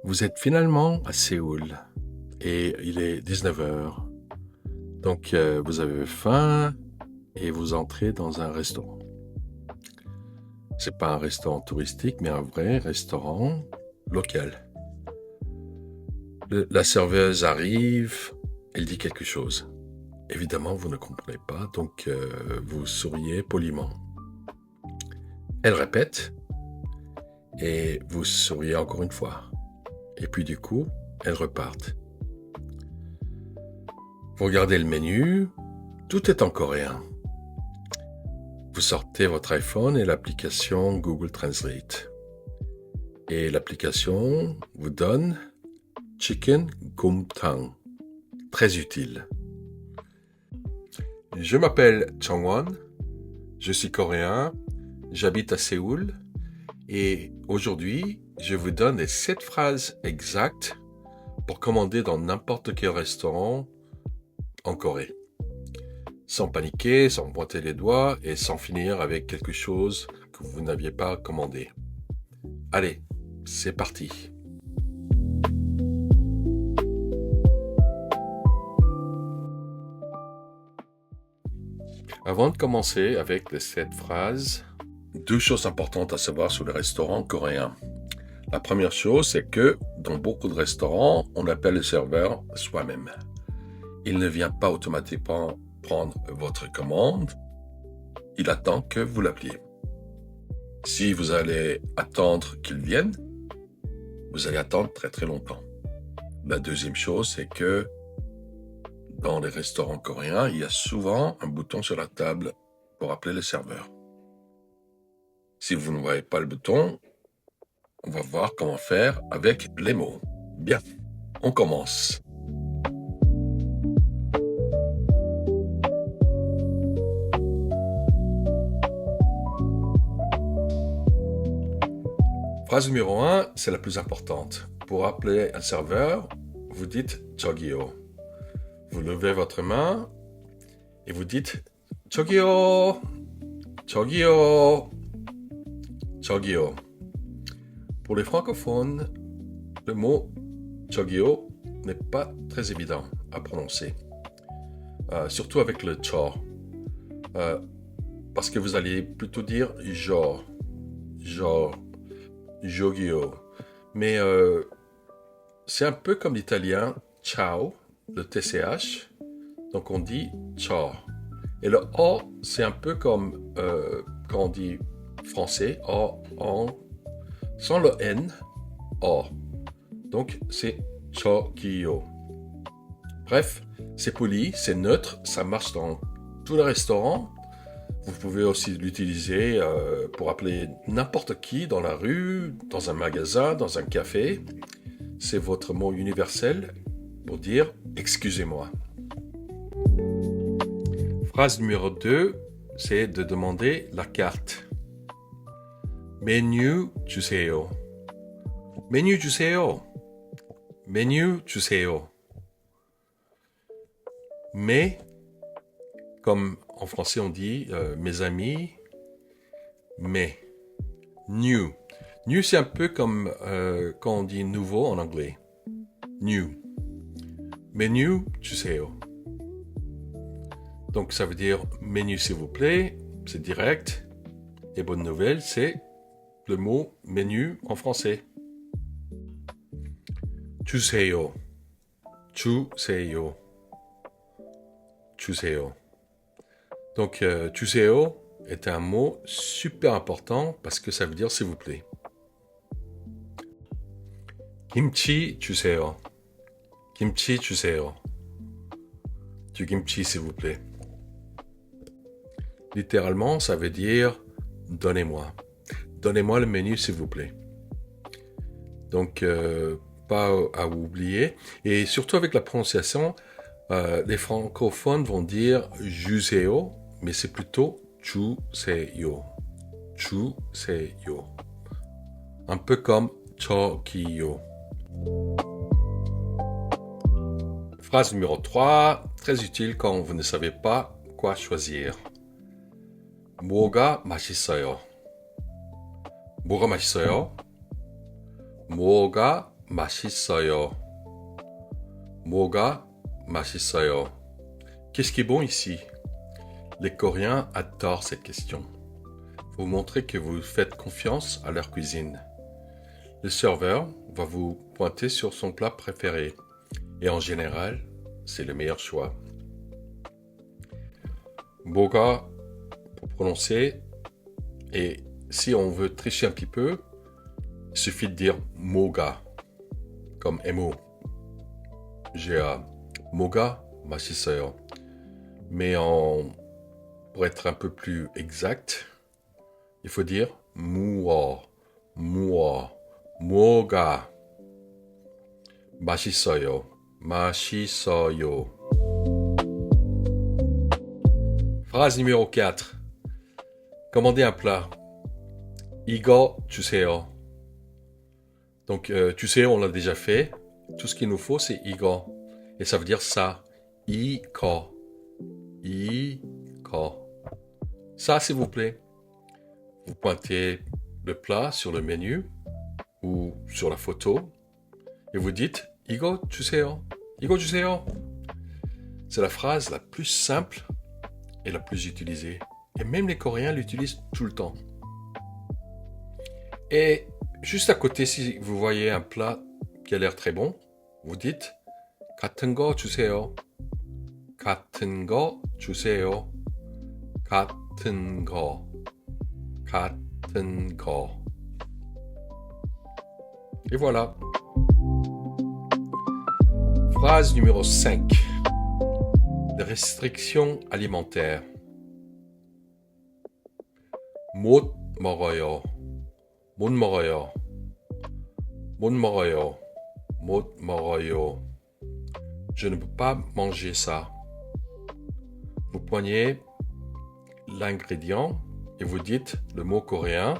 Vous êtes finalement à Séoul et il est 19 heures. Donc vous avez faim et vous entrez dans un restaurant. C'est pas un restaurant touristique, mais un vrai restaurant local. La serveuse arrive, elle dit quelque chose. Évidemment, vous ne comprenez pas, donc vous souriez poliment. Elle répète et vous souriez encore une fois. Et puis du coup, elles repartent. Vous regardez le menu, tout est en coréen. Vous sortez votre iPhone et l'application Google Translate. Et l'application vous donne Chicken Gumtang. Très utile. Je m'appelle Changwon, je suis coréen, j'habite à Séoul et aujourd'hui, je vous donne les 7 phrases exactes pour commander dans n'importe quel restaurant en Corée. Sans paniquer, sans pointer les doigts et sans finir avec quelque chose que vous n'aviez pas commandé. Allez, c'est parti. Avant de commencer avec les 7 phrases, 2 choses importantes à savoir sur les restaurants coréens. La première chose, c'est que dans beaucoup de restaurants, on appelle le serveur soi-même. Il ne vient pas automatiquement prendre votre commande, il attend que vous l'appeliez. Si vous allez attendre qu'il vienne, vous allez attendre très très longtemps. La deuxième chose, c'est que dans les restaurants coréens, il y a souvent un bouton sur la table pour appeler le serveur. Si vous ne voyez pas le bouton, on va voir comment faire avec les mots. Bien, on commence. Phrase numéro 1, c'est la plus importante. Pour appeler un serveur, vous dites « 저기요 ». Vous levez votre main et vous dites « 저기요, 저기요, 저기요 ». Pour les francophones, le mot « 저기요 » n'est pas très évident à prononcer, surtout avec le « 저 », parce que vous allez plutôt dire « genre »,« Jogio. Mais c'est un peu comme l'italien ciao, le TCH. Donc on dit ciao. Et le O, c'est un peu comme quand on dit français, O, sans le N, O. Donc c'est Chogyo. Bref, c'est poli, c'est neutre, ça marche dans tous les restaurants. Vous pouvez aussi l'utiliser pour appeler n'importe qui dans la rue, dans un magasin, dans un café. C'est votre mot universel pour dire « excusez-moi ». Phrase numéro 2, c'est de demander la carte. Menu 주세요. Menu 주세요. Menu 주세요. Mais, comme en français on dit mes amis, mais. New. New, c'est un peu comme quand on dit nouveau en anglais. New. Menu 주세요. Donc ça veut dire menu s'il vous plaît, c'est direct. Et bonne nouvelle, c'est le mot menu en français. 주세요. 주세요. 주세요. Donc, 주세요 est un mot super important parce que ça veut dire s'il vous plaît. 김치 주세요. 김치 주세요. Du kimchi s'il vous plaît. Littéralement, ça veut dire donnez-moi. Donnez-moi le menu s'il vous plaît. Donc, pas à oublier. Et surtout avec la prononciation, les francophones vont dire 주세요, mais c'est plutôt 주세요. 주세요. Un peu comme 저기요. Phrase numéro 3, très utile quand vous ne savez pas quoi choisir. 뭐가 맛있어요? 뭐가 맛있어요? 뭐가 맛있어요? 뭐가 맛있어요? Qu'est-ce qui est bon ici? Les Coréens adorent cette question. Vous montrez que vous faites confiance à leur cuisine. Le serveur va vous pointer sur son plat préféré. Et en général, c'est le meilleur choix. Boga, pour prononcer, et si on veut tricher un petit peu, il suffit de dire moga, comme MO. Moga, 맛있어요. Mais pour être un peu plus exact, il faut dire 뭐가 맛있어요. Phrase numéro 4. Commandez un plat. 이거 주세요. Donc, 주세요, on l'a déjà fait. Tout ce qu'il nous faut, c'est 이거. Et ça veut dire ça. 이거. Ça, s'il vous plaît. Vous pointez le plat sur le menu ou sur la photo et vous dites 이거 주세요. 이거 주세요. C'est la phrase la plus simple et la plus utilisée. Et même les Coréens l'utilisent tout le temps. Et juste à côté, si vous voyez un plat qui a l'air très bon, vous dites 같은 거 주세요. 같은 거 주세요. 같은 거. 같은 거. Et voilà. Phrase numéro 5. Les restrictions alimentaires. 못 먹어요. 못 먹어요. 못 먹어요. 못 먹어요. Je ne peux pas manger ça. Vous poignez l'ingrédient et vous dites le mot coréen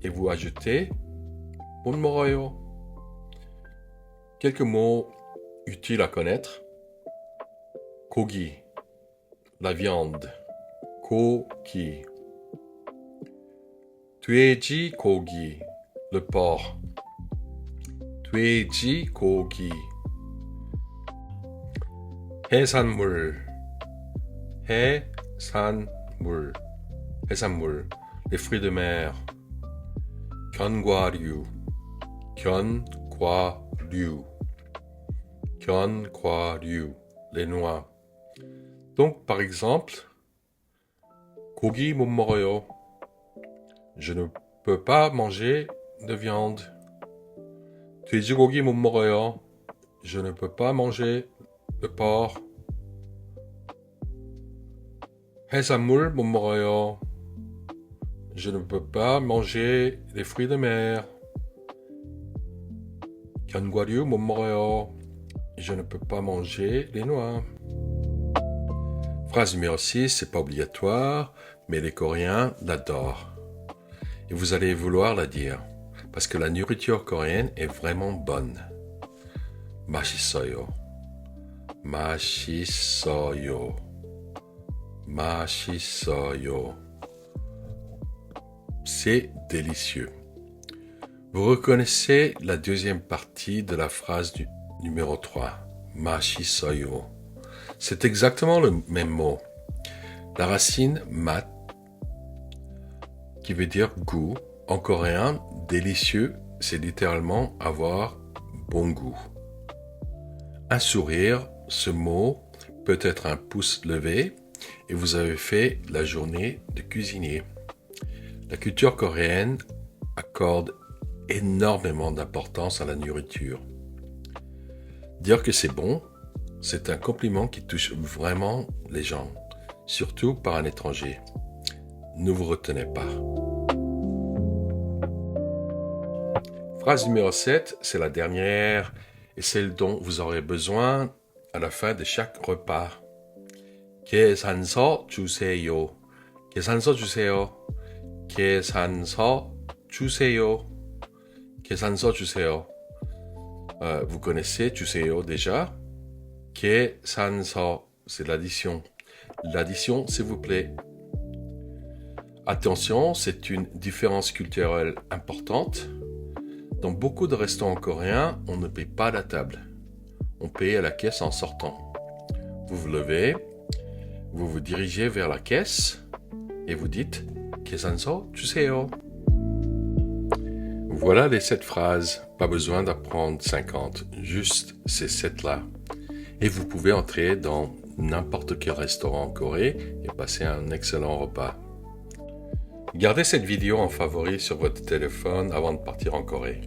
et vous ajoutez 못 먹어요. Quelques mots utiles à connaître. 고기, la viande. 고기. 돼지고기, le porc. 돼지고기. 해산물. 해산물. 해산물. Les fruits de mer. 견과류. 견과류. 견과류. Les noix. Donc, par exemple, 고기 못 먹어요. Je ne peux pas manger de viande. 돼지고기 못 먹어요. Je ne peux pas manger de porc. 해산물 못 먹어요. Je ne peux pas manger les fruits de mer. 견과류 못 먹어요. Je ne peux pas manger les noix. Phrase numéro 6, c'est pas obligatoire, mais les Coréens l'adorent. Et vous allez vouloir la dire, parce que la nourriture coréenne est vraiment bonne. 맛있어요. 맛있어요. 맛있어요. C'est délicieux. Vous reconnaissez la deuxième partie de la phrase numéro 3. 맛있어요. C'est exactement le même mot. La racine mat, qui veut dire goût, en coréen, délicieux, c'est littéralement avoir bon goût. Un sourire, ce mot peut être un pouce levé et vous avez fait la journée de cuisinier. La culture coréenne accorde énormément d'importance à la nourriture. Dire que c'est bon, c'est un compliment qui touche vraiment les gens, surtout par un étranger. Ne vous retenez pas. Phrase numéro 7, c'est la dernière et celle dont vous aurez besoin à la fin de chaque repas. 계산서 주세요. 계산서 주세요. 계산서 주세요. 계산서 주세요. Vous connaissez 주세요 déjà. 계산서, c'est l'addition. L'addition, s'il vous plaît. Attention, c'est une différence culturelle importante. Dans beaucoup de restaurants coréens, on ne paie pas à la table. On paye à la caisse en sortant. Vous vous levez, vous vous dirigez vers la caisse et vous dites « 계산서 주세요 ». Voilà les 7 phrases. Pas besoin d'apprendre 50, juste ces 7-là. Et vous pouvez entrer dans n'importe quel restaurant en Corée et passer un excellent repas. Gardez cette vidéo en favori sur votre téléphone avant de partir en Corée.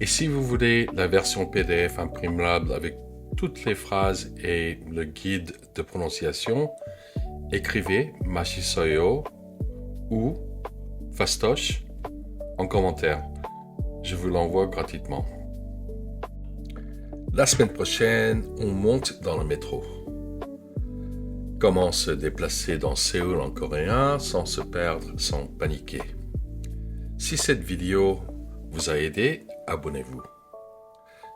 Et si vous voulez la version PDF imprimable avec toutes les phrases et le guide de prononciation, écrivez Mashisoyo ou Fastosh en commentaire. Je vous l'envoie gratuitement. La semaine prochaine, on monte dans le métro. Comment se déplacer dans Séoul en coréen sans se perdre, sans paniquer. Si cette vidéo vous a aidé, abonnez-vous.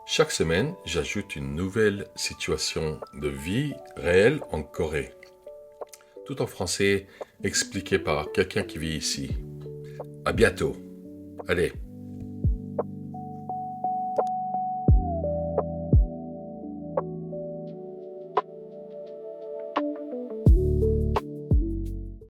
Chaque semaine, j'ajoute une nouvelle situation de vie réelle en Corée. Tout en français, expliqué par quelqu'un qui vit ici. À bientôt. Allez.